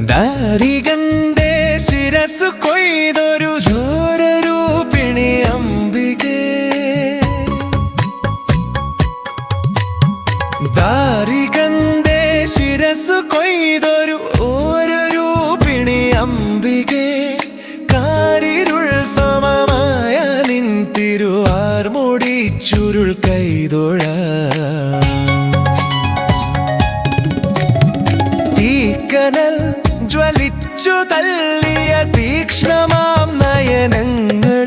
ദാരികന്റെ ശിരസ് കൊയ്തൊരു ഘോരരൂപിണി അംബികേ, ദാരികന്റെ ശിരസ് കൊയ്തൊരു രൂപിണി അംബികേ, കാരിരുൾ സമമായ നിൻ തിരുവാർമുടി ചുരുൾ കൈതൊഴ തീക്കനൽ ജ്വലിച്ചു തള്ളിയ തീക്ഷ്ണമാം നയനങ്ങൾ